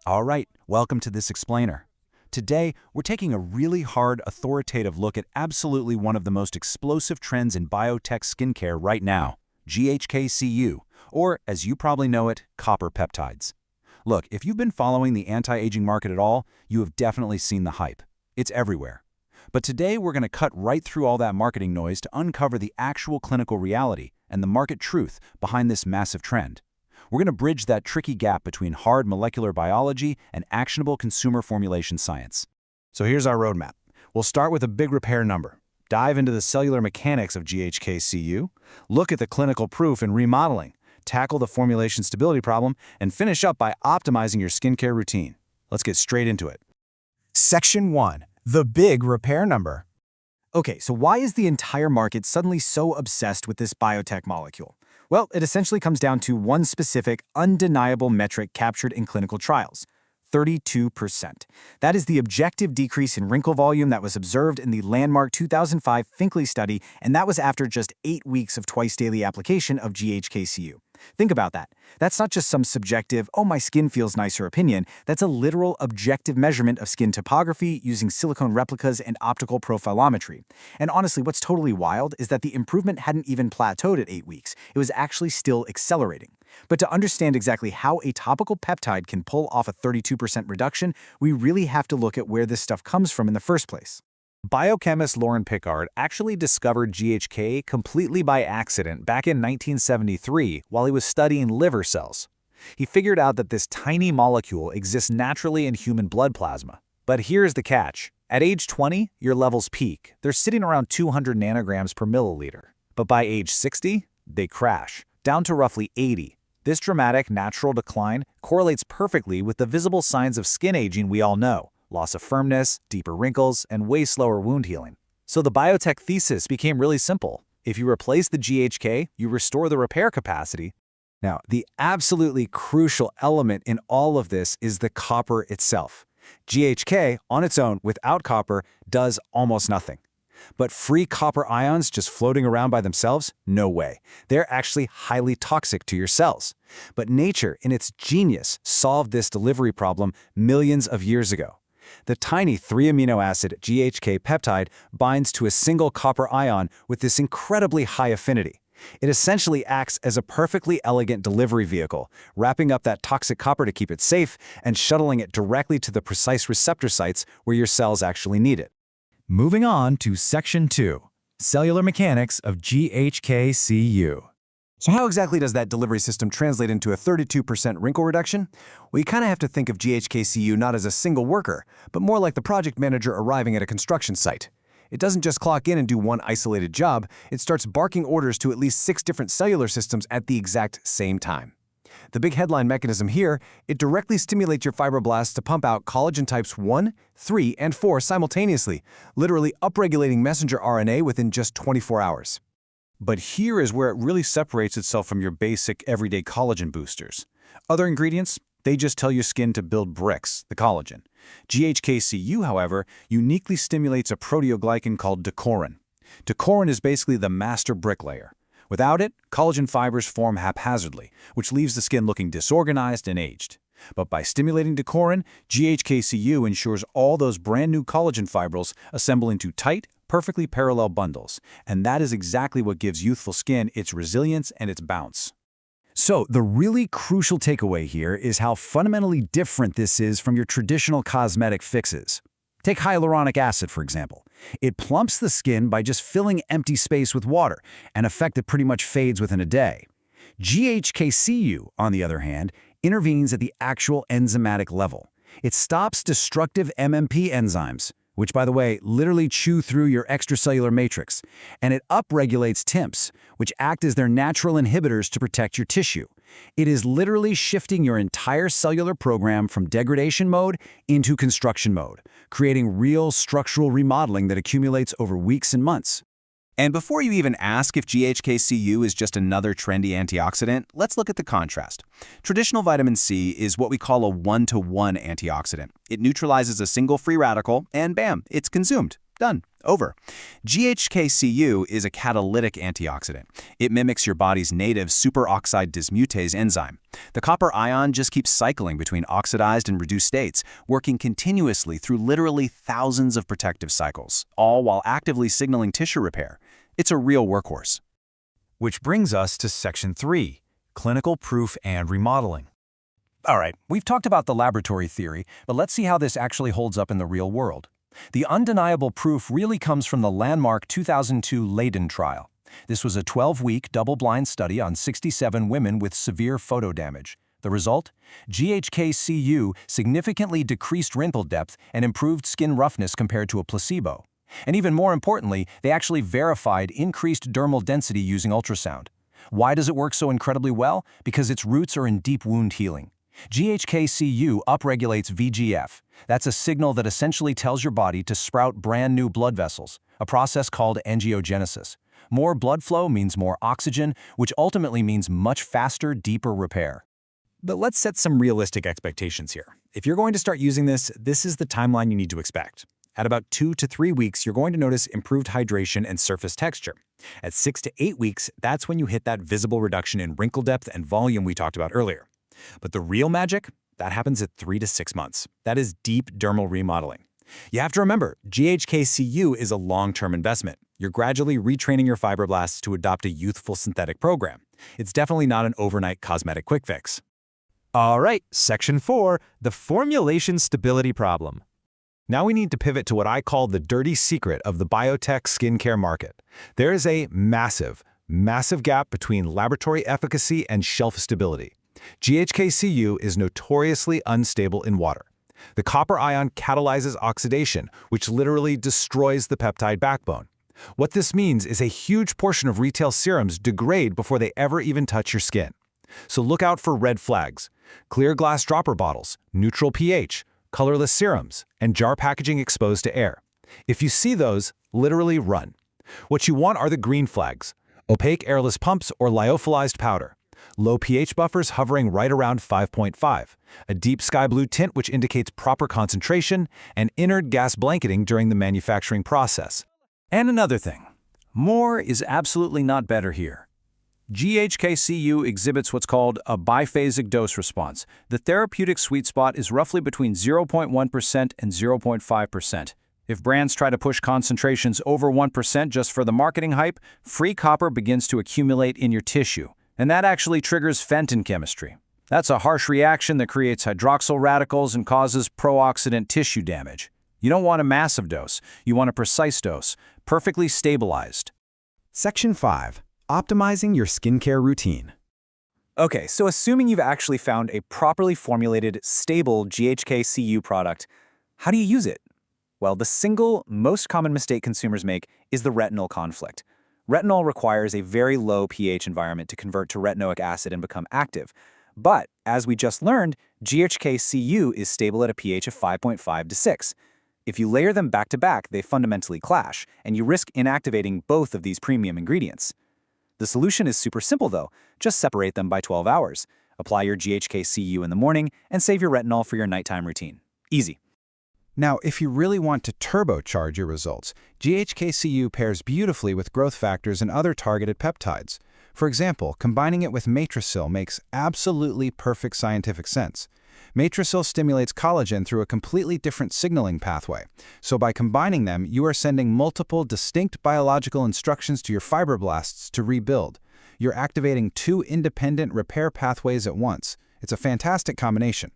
All right, welcome to this explainer. Today, we're taking a really hard, authoritative look at absolutely one of the most explosive trends in biotech skincare right now, GHK-Cu, or as you probably know it, copper peptides. Look, if you've been following the anti-aging market at all, you have definitely seen the hype. It's everywhere. But today, we're going to cut right through all that marketing noise to uncover the actual clinical reality and the market truth behind this massive trend. We're going to bridge that tricky gap between hard molecular biology and actionable consumer formulation science. So here's our roadmap. We'll start with a big repair number, dive into the cellular mechanics of GHK-Cu, look at the clinical proof in remodeling, tackle the formulation stability problem, and finish up by optimizing your skincare routine. Let's get straight into it. Section 1. The big repair number. Okay, so why is the entire market suddenly so obsessed with this biotech molecule? Well, it essentially comes down to one specific, undeniable metric captured in clinical trials: 32%. That is the objective decrease in wrinkle volume that was observed in the landmark 2005 Finkley study, and that was after just 8 weeks of twice-daily application of GHK-Cu. Think about that. That's not just some subjective, oh, my skin feels nicer opinion. That's a literal objective measurement of skin topography using silicone replicas and optical profilometry. And honestly, what's totally wild is that the improvement hadn't even plateaued at 8 weeks. It was actually still accelerating. But to understand exactly how a topical peptide can pull off a 32% reduction, we really have to look at where this stuff comes from in the first place. Biochemist Lauren Pickard actually discovered GHK completely by accident back in 1973 while he was studying liver cells. He figured out that this tiny molecule exists naturally in human blood plasma. But here's the catch. At age 20, your levels peak. They're sitting around 200 nanograms per milliliter. But by age 60, they crash, down to roughly 80. This dramatic natural decline correlates perfectly with the visible signs of skin aging we all know: loss of firmness, deeper wrinkles, and way slower wound healing. So the biotech thesis became really simple. If you replace the GHK, you restore the repair capacity. Now, the absolutely crucial element in all of this is the copper itself. GHK, on its own, without copper, does almost nothing. But free copper ions just floating around by themselves? No way. They're actually highly toxic to your cells. But nature, in its genius, solved this delivery problem millions of years ago. The tiny 3-amino acid GHK peptide binds to a single copper ion with this incredibly high affinity. It essentially acts as a perfectly elegant delivery vehicle, wrapping up that toxic copper to keep it safe and shuttling it directly to the precise receptor sites where your cells actually need it. Moving on to Section 2. Cellular mechanics of GHK-Cu. So how exactly does that delivery system translate into a 32% wrinkle reduction? Well, you kind of have to think of GHK-Cu not as a single worker, but more like the project manager arriving at a construction site. It doesn't just clock in and do one isolated job, it starts barking orders to at least 6 different cellular systems at the exact same time. The big headline mechanism here, it directly stimulates your fibroblasts to pump out collagen types 1, 3, and 4 simultaneously, literally upregulating messenger RNA within just 24 hours. But here is where it really separates itself from your basic everyday collagen boosters. Other ingredients, they just tell your skin to build bricks, the collagen. GHK-Cu, however, uniquely stimulates a proteoglycan called decorin. Decorin is basically the master bricklayer. Without it, collagen fibers form haphazardly, which leaves the skin looking disorganized and aged. But by stimulating decorin, GHK-Cu ensures all those brand new collagen fibrils assemble into tight, perfectly parallel bundles, and that is exactly what gives youthful skin its resilience and its bounce. So, the really crucial takeaway here is how fundamentally different this is from your traditional cosmetic fixes. Take hyaluronic acid, for example. It plumps the skin by just filling empty space with water, an effect that pretty much fades within a day. GHK-Cu, on the other hand, intervenes at the actual enzymatic level. It stops destructive MMP enzymes, which, by the way, literally chew through your extracellular matrix, and it upregulates TIMPs, which act as their natural inhibitors to protect your tissue. It is literally shifting your entire cellular program from degradation mode into construction mode, creating real structural remodeling that accumulates over weeks and months. And before you even ask if GHK-Cu is just another trendy antioxidant, let's look at the contrast. Traditional vitamin C is what we call a 1-to-1 antioxidant. It neutralizes a single free radical, and bam, it's consumed. Done. Over. GHK-Cu is a catalytic antioxidant. It mimics your body's native superoxide dismutase enzyme. The copper ion just keeps cycling between oxidized and reduced states, working continuously through literally thousands of protective cycles, all while actively signaling tissue repair. It's a real workhorse. Which brings us to Section 3, clinical proof and remodeling. All right, we've talked about the laboratory theory, but let's see how this actually holds up in the real world. The undeniable proof really comes from the landmark 2002 Leiden trial. This was a 12-week double-blind study on 67 women with severe photo damage. The result? GHK-Cu significantly decreased wrinkle depth and improved skin roughness compared to a placebo. And even more importantly, they actually verified increased dermal density using ultrasound. Why does it work so incredibly well? Because its roots are in deep wound healing. GHK-Cu upregulates VEGF. That's a signal that essentially tells your body to sprout brand new blood vessels, a process called angiogenesis. More blood flow means more oxygen, which ultimately means much faster, deeper repair. But let's set some realistic expectations here. If you're going to start using this, this is the timeline you need to expect. At about 2 to 3 weeks, you're going to notice improved hydration and surface texture. At 6 to 8 weeks, that's when you hit that visible reduction in wrinkle depth and volume we talked about earlier. But the real magic, that happens at 3 to 6 months. That is deep dermal remodeling. You have to remember, GHK-Cu is a long-term investment. You're gradually retraining your fibroblasts to adopt a youthful synthetic program. It's definitely not an overnight cosmetic quick fix. All right, Section 4, the formulation stability problem. Now we need to pivot to what I call the dirty secret of the biotech skincare market. There is a massive gap between laboratory efficacy and shelf stability. GHK-Cu is notoriously unstable in water. The copper ion catalyzes oxidation, which literally destroys the peptide backbone. What this means is a huge portion of retail serums degrade before they ever even touch your skin. So look out for red flags: clear glass dropper bottles, neutral pH, colorless serums, and jar packaging exposed to air. If you see those, literally run. What you want are the green flags: opaque airless pumps or lyophilized powder, low pH buffers hovering right around 5.5, a deep sky blue tint which indicates proper concentration, and inert gas blanketing during the manufacturing process. And another thing, more is absolutely not better here. GHK-Cu exhibits what's called a biphasic dose response. The therapeutic sweet spot is roughly between 0.1% and 0.5%. If brands try to push concentrations over 1% just for the marketing hype, free copper begins to accumulate in your tissue. And that actually triggers Fenton chemistry. That's a harsh reaction that creates hydroxyl radicals and causes pro-oxidant tissue damage. You don't want a massive dose. You want a precise dose, perfectly stabilized. Section 5. Optimizing your skincare routine. Okay, so assuming you've actually found a properly formulated, stable GHK-Cu product, how do you use it? Well, the single most common mistake consumers make is the retinol conflict. Retinol requires a very low pH environment to convert to retinoic acid and become active. But, as we just learned, GHK-Cu is stable at a pH of 5.5 to 6. If you layer them back to back, they fundamentally clash, and you risk inactivating both of these premium ingredients. The solution is super simple though. Just separate them by 12 hours. Apply your GHK-Cu in the morning and save your retinol for your nighttime routine. Easy. Now, if you really want to turbocharge your results, GHK-Cu pairs beautifully with growth factors and other targeted peptides. For example, combining it with Matricil makes absolutely perfect scientific sense. Matricil stimulates collagen through a completely different signaling pathway. So by combining them, you are sending multiple distinct biological instructions to your fibroblasts to rebuild. You're activating 2 independent repair pathways at once. It's a fantastic combination.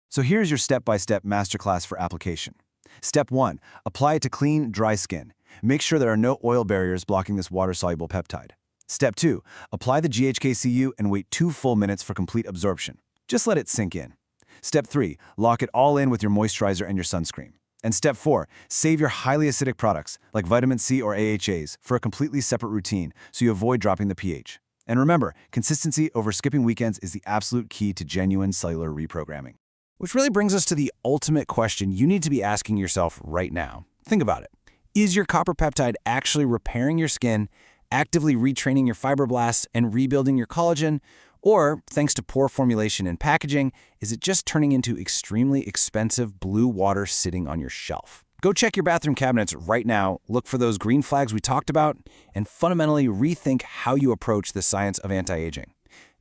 So here's your step-by-step masterclass for application. Step 1. Apply it to clean, dry skin. Make sure there are no oil barriers blocking this water-soluble peptide. Step 2. Apply the GHK-Cu and wait 2 full minutes for complete absorption. Just let it sink in. Step 3. Lock it all in with your moisturizer and your sunscreen. And Step 4. Save your highly acidic products, like vitamin C or AHAs, for a completely separate routine so you avoid dropping the pH. And remember, consistency over skipping weekends is the absolute key to genuine cellular reprogramming. Which really brings us to the ultimate question you need to be asking yourself right now. Think about it. Is your copper peptide actually repairing your skin, actively retraining your fibroblasts, and rebuilding your collagen? Or, thanks to poor formulation and packaging, is it just turning into extremely expensive blue water sitting on your shelf? Go check your bathroom cabinets right now, look for those green flags we talked about, and fundamentally rethink how you approach the science of anti-aging.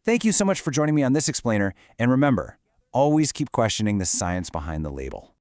Thank you so much for joining me on this explainer, and remember, always keep questioning the science behind the label.